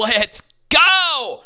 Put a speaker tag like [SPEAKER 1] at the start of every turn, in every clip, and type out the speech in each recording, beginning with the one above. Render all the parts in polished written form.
[SPEAKER 1] Let's go!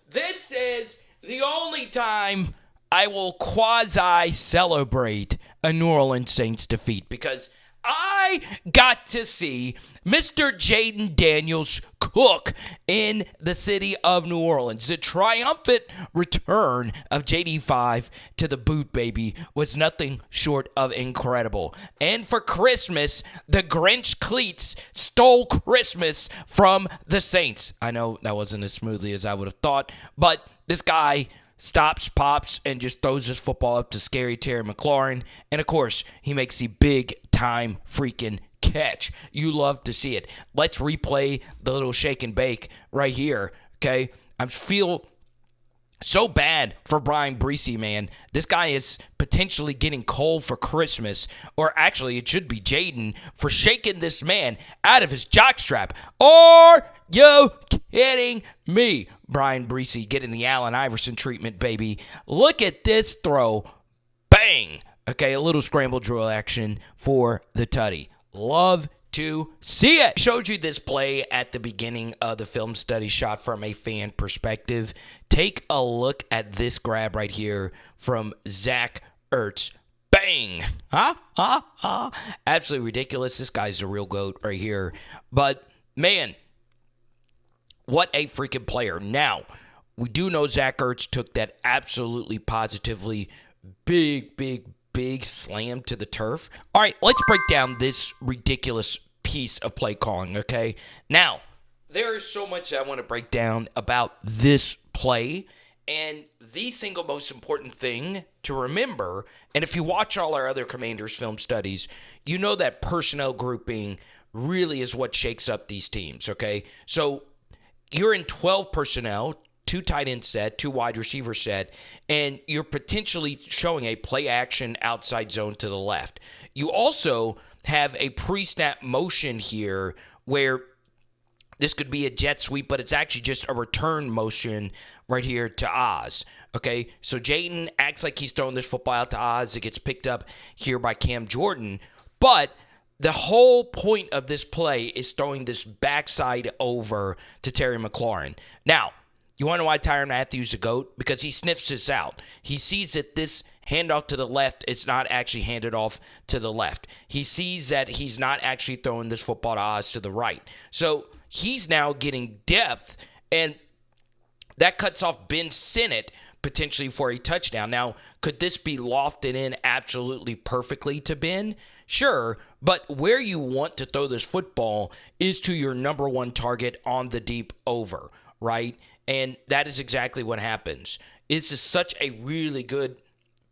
[SPEAKER 1] This is the only time I will quasi-celebrate a New Orleans Saints defeat because I got to see Mr. Jayden Daniels cook in the city of New Orleans. The triumphant return of JD5 to the boot, baby, was nothing short of incredible. And for Christmas, the Grinch cleats stole Christmas from the Saints. I know that wasn't as smoothly as I would have thought, but this guy stops, pops, and just throws his football up to scary Terry McClaurin. And, of course, he makes the big-time freaking catch. You love to see it. Let's replay the little shake and bake right here, okay? I feel so bad for Brian Breesy, man. This guy is potentially getting cold for Christmas. Or actually, it should be Jayden for shaking this man out of his jockstrap. Are you kidding me? Brian Breesy getting the Allen Iverson treatment, baby. Look at this throw. Bang! Okay, a little scramble drill action for the tutty. Love to see it. Showed you this play at the beginning of the film study shot from a fan perspective. Take a look at this grab right here from Zach Ertz. Bang! Absolutely ridiculous. This guy's a real GOAT right here. But, man, what a freaking player. Now, we do know Zach Ertz took that absolutely positively big slam to the turf. All right, let's break down this ridiculous piece of play calling, okay? Now, there is so much I want to break down about this play, and the single most important thing to remember, and if you watch all our other Commanders film studies, you know that personnel grouping really is what shakes up these teams, okay? So you're in 12 personnel, 2 tight end set, 2 wide receiver set, and you're potentially showing a play action outside zone to the left. You also have a pre-snap motion here where this could be a jet sweep, but it's actually just a return motion right here to Oz. Okay, so Jayden acts like he's throwing this football out to Oz. It gets picked up here by Cam Jordan, but the whole point of this play is throwing this backside over to Terry McClaurin. Now, you want to know why Tyrann Mathieu is a GOAT? Because he sniffs this out. He sees that this handoff to the left is not actually handed off to the left. He sees that he's not actually throwing this football to Oz to the right. So he's now getting depth, and that cuts off Ben Sinnott potentially for a touchdown. Now, could this be lofted in absolutely perfectly to Ben? Sure, but where you want to throw this football is to your number one target on the deep over, right? And that is exactly what happens. This is such a really good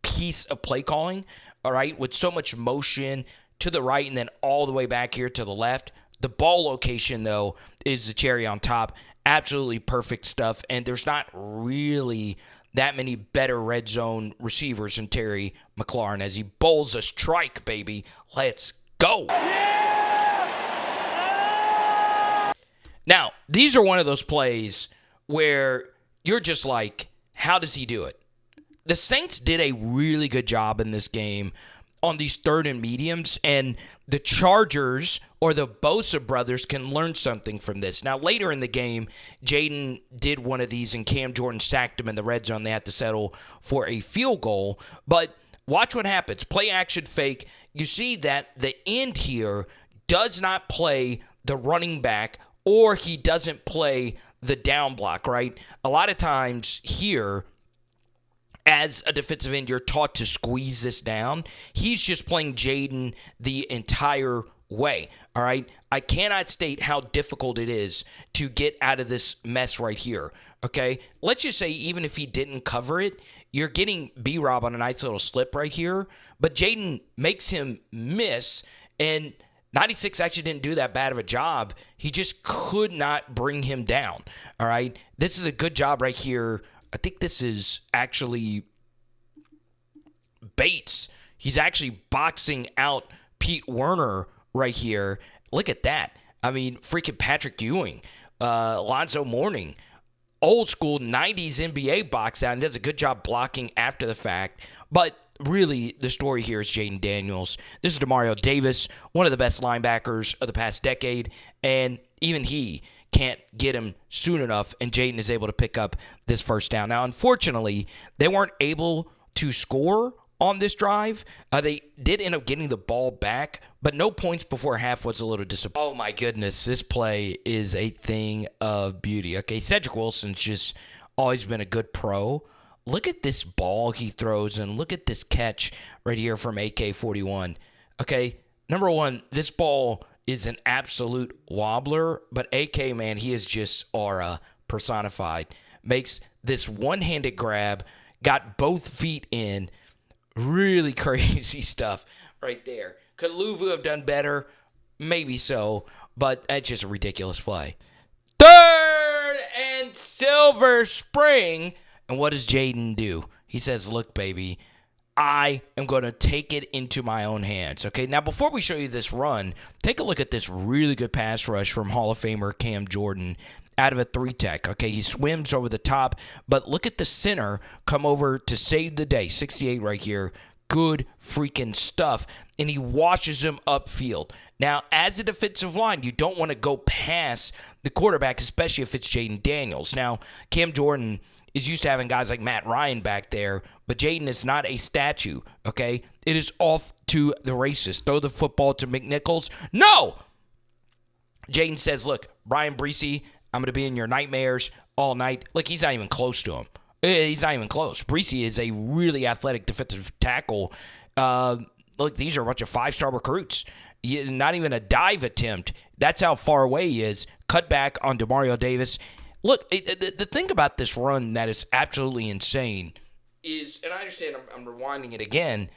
[SPEAKER 1] piece of play calling, all right, with so much motion to the right and then all the way back here to the left. The ball location, though, is the cherry on top. Absolutely perfect stuff, and there's not really that many better red zone receivers than Terry McClaurin as he bowls a strike, baby. Let's go. Now, these are one of those plays where you're just like, how does he do it? The Saints did a really good job in this game on these third and mediums, and the Chargers or the Bosa brothers can learn something from this. Now, later in the game, Jayden did one of these, and Cam Jordan sacked him in the red zone. They had to settle for a field goal, but watch what happens. Play action fake. You see that the end here does not play the running back, or he doesn't play the down block, right? A lot of times here, as a defensive end, you're taught to squeeze this down. He's just playing Jayden the entire way, all right? I cannot state how difficult it is to get out of this mess right here, okay? Let's just say even if he didn't cover it, you're getting B-Rob on a nice little slip right here, but Jayden makes him miss, and 96 actually didn't do that bad of a job. He just could not bring him down, all right? This is a good job right here. I think this is actually Bates. He's actually boxing out Pete Werner right here. Look at that. I mean, freaking Patrick Ewing, Alonzo Mourning, old school 90s NBA box out, and does a good job blocking after the fact. But really, the story here is Jayden Daniels. This is Demario Davis, one of the best linebackers of the past decade, and even he can't get him soon enough, and Jayden is able to pick up this first down. Now, unfortunately, they weren't able to score on this drive. They did end up getting the ball back, but no points before half was a little disappointing. Oh, my goodness. This play is a thing of beauty. Okay, Cedric Wilson's just always been a good pro. Look at this ball he throws, and look at this catch right here from AK-41. Okay, number one, this ball is an absolute wobbler, but AK, man, he is just aura personified. Makes this one-handed grab, got both feet in. Really crazy stuff right there. Could Luvu have done better? Maybe so, but that's just a ridiculous play. 3rd and Silver Spring. And what does Jayden do? He says, look, baby, I am going to take it into my own hands. Okay, now before we show you this run, take a look at this really good pass rush from Hall of Famer Cam Jordan out of a 3-tech. Okay, he swims over the top, but look at the center come over to save the day. 68 right here. Good freaking stuff. And he washes him upfield. Now, as a defensive line, you don't want to go past the quarterback, especially if it's Jayden Daniels. Now, Cam Jordan is used to having guys like Matt Ryan back there, but Jayden is not a statue, okay? It is off to the races. Throw the football to McNichols. No! Jayden says, look, Brian Breesy, I'm going to be in your nightmares all night. Look, he's not even close to him. He's not even close. Breesy is a really athletic defensive tackle. Look, these are a bunch of 5-star recruits. Not even a dive attempt. That's how far away he is. Cut back on Demario Davis. Look, the thing about this run that is absolutely insane is, and I understand I'm rewinding it again,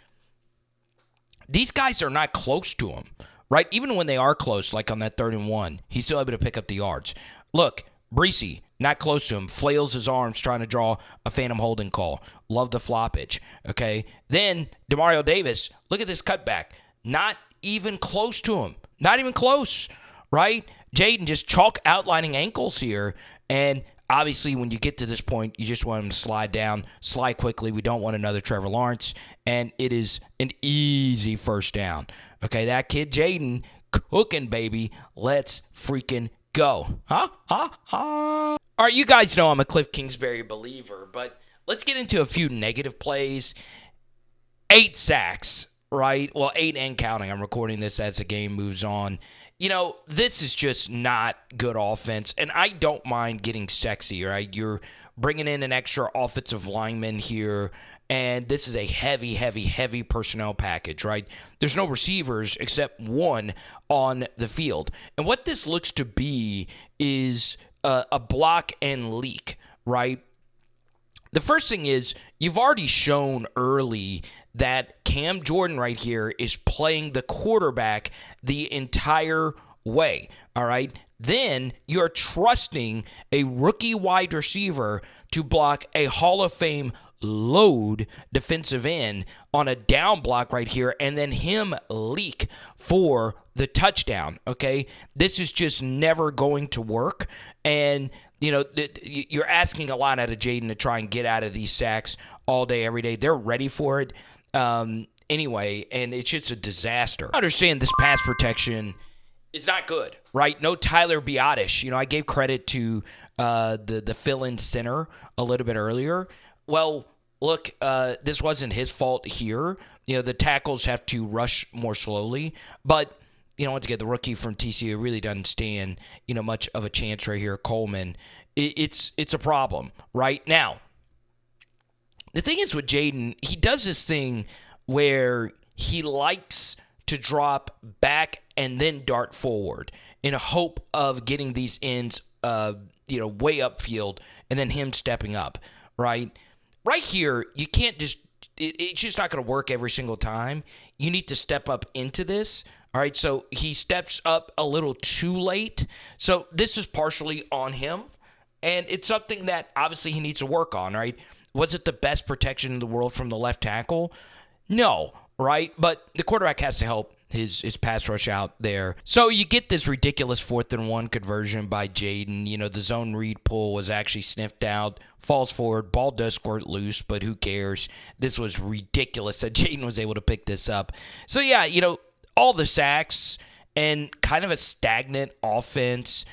[SPEAKER 1] these guys are not close to him, right? Even when they are close, like on that 3rd and 1, he's still able to pick up the yards. Look, Breesy, not close to him, flails his arms trying to draw a phantom holding call. Love the floppage, okay? Then Demario Davis, look at this cutback. Not even close to him. Not even close, right? Jayden just chalk outlining ankles here. And obviously, when you get to this point, you just want him to slide down, slide quickly. We don't want another Trevor Lawrence. And it is an easy first down. Okay, that kid Jayden cooking, baby. Let's freaking go. All right, you guys know I'm a Cliff Kingsbury believer, but let's get into a few negative plays. 8 sacks, right? Well, 8 and counting. I'm recording this as the game moves on. You know, this is just not good offense, and I don't mind getting sexy, right? You're bringing in an extra offensive lineman here, and this is a heavy, heavy, heavy personnel package, right? There's no receivers except one on the field. And what this looks to be is a block and leak, right? The first thing is you've already shown early that Cam Jordan right here is playing the quarterback the entire way, all right? Then you're trusting a rookie wide receiver to block a Hall of Fame load defensive end on a down block right here and then him leak for the touchdown, okay? This is just never going to work. And, you know, you're asking a lot out of Jayden to try and get out of these sacks all day, every day. They're ready for it anyway, and it's just a disaster. I understand this pass protection is not good, right? No Tyler Biadasz. You know, I gave credit to the fill-in center a little bit earlier. Well, look, this wasn't his fault here. You know, the tackles have to rush more slowly. But, you know, once again, the rookie from TCU really doesn't stand, you know, much of a chance right here. Coleman, it's a problem right now. The thing is with Jayden, he does this thing where he likes to drop back and then dart forward in a hope of getting these ends, you know, way upfield and then him stepping up, right? Right here, you can't just it's just not going to work every single time. You need to step up into this. All right, so he steps up a little too late. So this is partially on him, and it's something that obviously he needs to work on, right? Was it the best protection in the world from the left tackle? No, right? But the quarterback has to help his pass rush out there. So you get this ridiculous 4th-and-1 conversion by Jayden. The zone read pull was actually sniffed out, falls forward, ball does squirt loose, but who cares? This was ridiculous that Jayden was able to pick this up. So yeah, all the sacks and kind of a stagnant offense.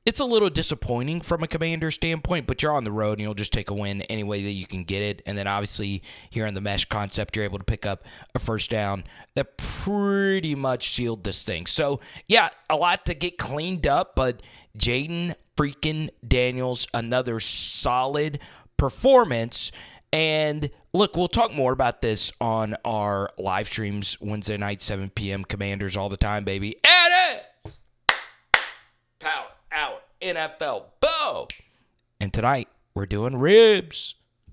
[SPEAKER 1] It's a little disappointing from a Commander standpoint, but you're on the road and you'll just take a win any way that you can get it. And then obviously here in the mesh concept, you're able to pick up a first down that pretty much sealed this thing. So yeah, a lot to get cleaned up, but Jayden freaking Daniels, another solid performance. And look, we'll talk more about this on our live streams Wednesday night, 7 p.m. Commanders all the time, baby. It is Power Hour NFL. Boom! And tonight, we're doing ribs.